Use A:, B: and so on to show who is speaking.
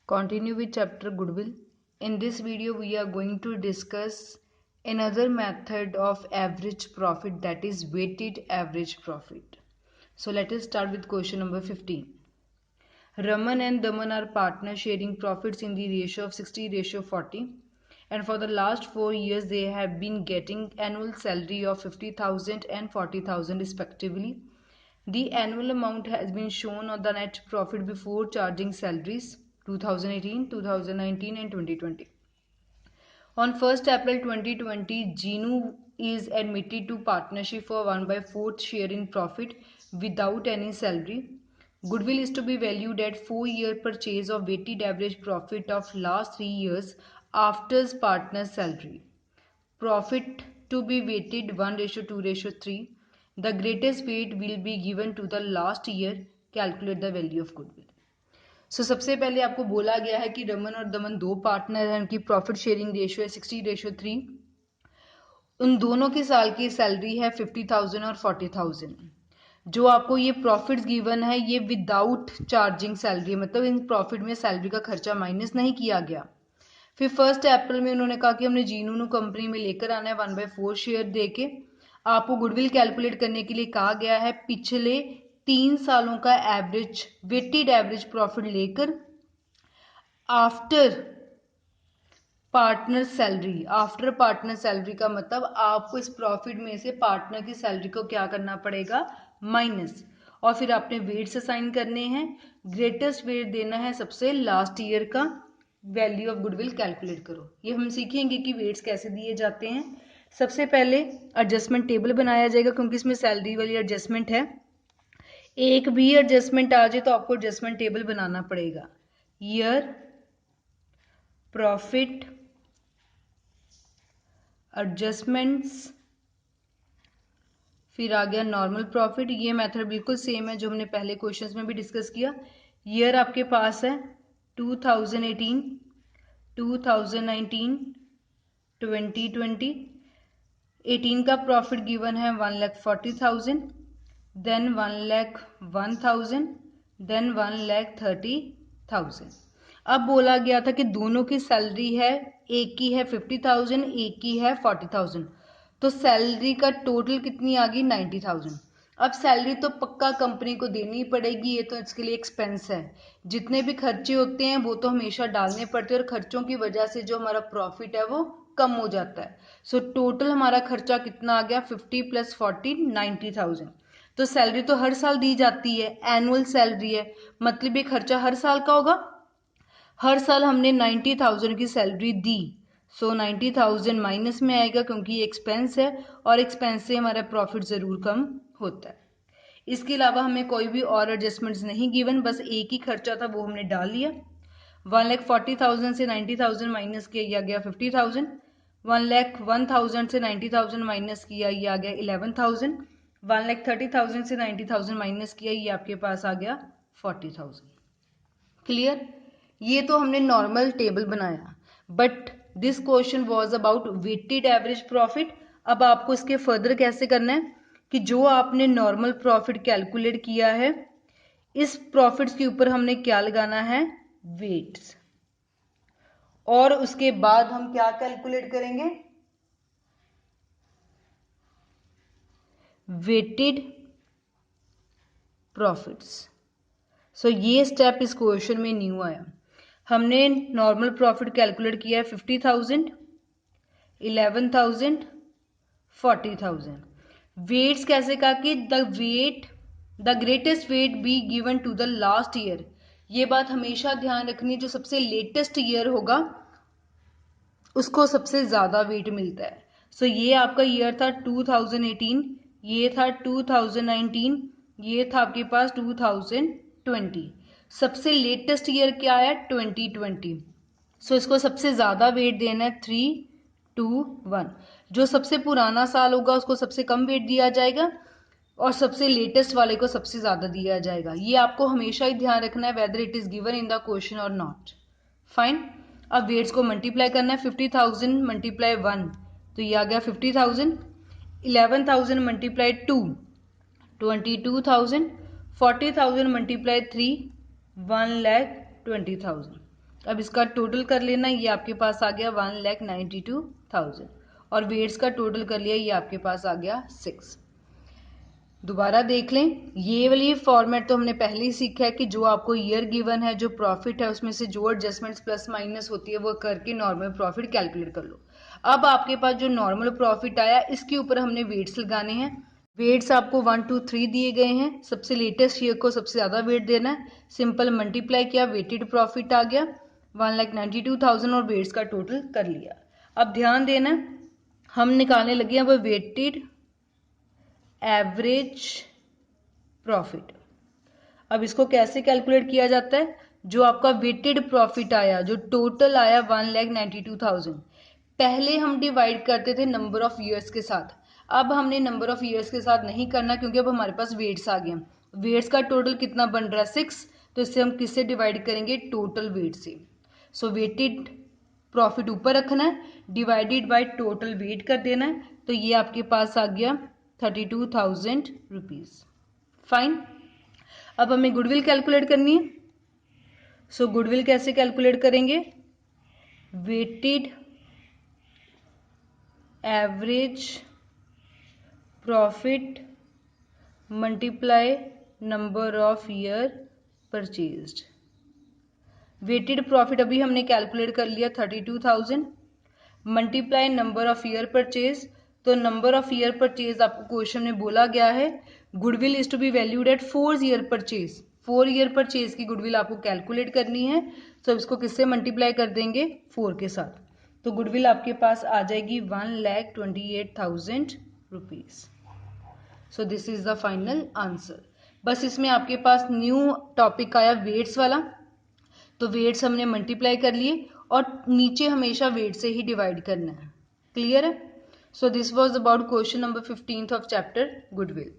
A: Continue with chapter Goodwill. In this video, we are going to discuss another method of average profit, that is weighted average profit. So let us start with question number 15. Raman and Daman are partners sharing profits in the ratio of 60:40, and for the last 4 years they have been getting annual salary of 50,000 and 40,000 respectively. The annual amount has been shown on the net profit before charging salaries 2018, 2019 and 2020. On 1st April 2020, Genu is admitted to partnership for 1/4 share in profit without any salary. Goodwill is to be valued at 4-year purchase of weighted average profit of last 3 years after partner's salary. Profit to be weighted 1:2:3. The greatest weight will be given to the last year. Calculate the value of goodwill. सबसे पहले आपको बोला गया है कि रमन और दमन दो partner हैं, उनकी प्रॉफिट शेयरिंग रेशियो है 60:3. उन दोनों की साल की सैलरी है 50,000 और 40,000. जो आपको ये प्रॉफिट्स गिवन है ये विदाउट चार्जिंग सैलरी, मतलब इन प्रॉफिट में सैलरी का खर्चा माइनस नहीं किया गया. फिर 1 अप्रैल में उन्होंने कहा कि हमने जीनू कंपनी में लेकर आना है 1/4 शेयर देके. आपको गुडविल कैलकुलेट करने के लिए कहा गया है पिछले 3 सालों का एवरेज वेटेड एवरेज प्रॉफिट लेकर after partner salary. After partner salary का मतलब आपको इस प्रॉफिट में से पार्टनर की सैलरी को क्या करना पड़ेगा, माइनस. और फिर आपने वेट्स असाइन करने हैं. ग्रेटेस्ट वेट देना है सबसे लास्ट ईयर का. वैल्यू ऑफ गुडविल कैलकुलेट करो. ये हम सीखेंगे कि वेट्स कैसे दिए जाते हैं. सबसे पहले एडजस्टमेंट टेबल बनाया जाएगा क्योंकि इसमें सैलरी वाली एडजस्टमेंट है. एक भी एडजस्टमेंट आ जाए तो आपको एडजस्टमेंट टेबल बनाना पड़ेगा. ईयर, प्रॉफिट, एडजस्टमेंट्स, फिर आ गया नॉर्मल प्रॉफिट. ये मेथड बिल्कुल सेम है जो हमने पहले क्वेश्चंस में भी डिस्कस किया. ईयर आपके पास है 2018, 2019, 2020. 18 का प्रॉफिट गिवन है 1,40,000, देन 1,01,000, देन 1,30,000. अब बोला गया था कि दोनों की सैलरी है, एक की है 50,000, एक की है 40,000. तो सैलरी का टोटल कितनी आ गई, 90,000. अब सैलरी तो पक्का कंपनी को देनी ही पड़ेगी, ये तो इसके लिए एक्सपेंस है. जितने भी खर्चे होते हैं वो तो हमेशा डालने पड़ते हैं और खर्चों की वजह से जो हमारा प्रॉफिट है वो कम हो जाता है. सो टोटल हमारा खर्चा कितना आ गया, 50 + 40 90,000. तो सैलरी तो हर साल दी जाती है, एनुअल सैलरी है, मतलब ये खर्चा हर साल का होगा. हर साल हमने 90,000 की सैलरी दी. सो 90,000 माइनस में आएगा क्योंकि ये एक्सपेंस है और एक्सपेंस से हमारा प्रॉफिट ज़रूर कम होता है. इसके अलावा हमें कोई भी और एडजस्टमेंट्स नहीं गिवन, बस एक ही खर्चा था वो हमने डाल लिया. 1,40,000 से 90,000 माइनस किया गया 50,000. 1,01,000 से 90,000 माइनस किया ये आ गया 11,000. 1,30,000 से 90,000 माइनस किया ये आपके पास आ गया 40,000. क्लियर. ये तो हमने नॉर्मल टेबल बनाया, but this question was about weighted average profit. अब आपको इसके फर्दर कैसे करना है कि जो आपने नॉर्मल प्रॉफिट कैलकुलेट किया है इस प्रॉफिट्स के ऊपर हमने क्या लगाना है, वेट्स. और उसके बाद हम क्या कैलकुलेट करेंगे, वेटेड प्रॉफिट्स. सो ये स्टेप इस क्वेश्चन में न्यू आया. हमने नॉर्मल प्रॉफिट कैलकुलेट किया है 50,000, 11,000, 40,000. वेट्स कैसे कहा कि the greatest weight be given to the last year. ये बात हमेशा ध्यान रखनी, जो सबसे लेटेस्ट ईयर होगा उसको सबसे ज्यादा वेट मिलता है. सो ये आपका ईयर था 2018, ये था 2019, ये था आपके पास 2020. सबसे लेटेस्ट ईयर क्या है, 2020. सो इसको सबसे ज्यादा वेट देना है 3, 2, 1. जो सबसे पुराना साल होगा उसको सबसे कम वेट दिया जाएगा और सबसे लेटेस्ट वाले को सबसे ज्यादा दिया जाएगा. ये आपको हमेशा ही ध्यान रखना है whether it is given in the question और नॉट. फाइन. अब वेट्स को मल्टीप्लाई करना है. 50,000 मल्टीप्लाई 1 तो ये आ गया 50,000. 11,000 मल्टीप्लाई 2 22,000. 40,000 मल्टीप्लाई 3 1,20,000. अब इसका टोटल कर लेना, ये आपके पास आ गया 1,92,000 और वेट्स का टोटल कर लिया, ये आपके पास आ गया 6। दोबारा देख लें, ये वाली फॉर्मेट तो हमने पहले ही सीखा है कि जो आपको ईयर गिवन है, जो प्रॉफिट है उसमें से जो एडजस्टमेंट्स प्लस माइनस होती है वो करके नॉर्मल प्रॉफिट कैलकुलेट कर लो। अब आपके पास जो नॉर्मल प्रॉफिट आया इसके ऊपर हमने वेट्स लगाने हैं। वेट्स आपको 1, 2, 3 दिए गए हैं, सबसे लेटेस्ट ईयर को सबसे ज़्यादा वेट देना है। सिंपल मल्टीप्लाई किया, वेटेड प्रॉफिट आ गया 1,92,000 और वेट्स का टोटल कर लिया। अब ध्यान देना, हम निकालने लगे हैं वो वेटेड एवरेज प्रॉफिट। अब इसको कैसे कैलकुलेट किया जाता है, जो आपका वेटेड प्रॉफिट आया, जो टोटल आया 1,92,000, पहले हम डिवाइड करते थे नंबर ऑफ ईयर्स के साथ। अब हमने नंबर ऑफ ईयर्स के साथ नहीं करना क्योंकि अब हमारे पास वेट्स आ गए। वेट्स का टोटल कितना बन रहा है 6, तो इससे हम किससे डिवाइड करेंगे, टोटल वेट से। सो वेटेड प्रॉफिट ऊपर रखना है, डिवाइडेड बाय टोटल वेट कर देना है, तो ये आपके पास आ गया 32,000 रुपीज। फाइन। अब हमें गुडविल कैलकुलेट करनी है। सो गुडविल कैसे कैलकुलेट करेंगे, weighted average profit multiply number of year purchased. Weighted profit अभी हमने कैलकुलेट कर लिया 32,000 multiply number of year purchase. तो नंबर ऑफ ईयर परचेज आपको क्वेश्चन में बोला गया है goodwill is to be valued at 4 year purchase. 4 year purchase की गुडविल आपको कैलकुलेट करनी है, तो इसको किससे मल्टीप्लाई कर देंगे, 4 के साथ। तो गुडविल आपके पास आ जाएगी 1,28,000 rupees. So this is the final answer. बस इसमें आपके पास न्यू टॉपिक आया वेट्स वाला, तो वेट्स हमने मल्टीप्लाई कर लिए और नीचे हमेशा वेट से ही डिवाइड करना है। क्लियर है? So this was about question number 15th of chapter goodwill.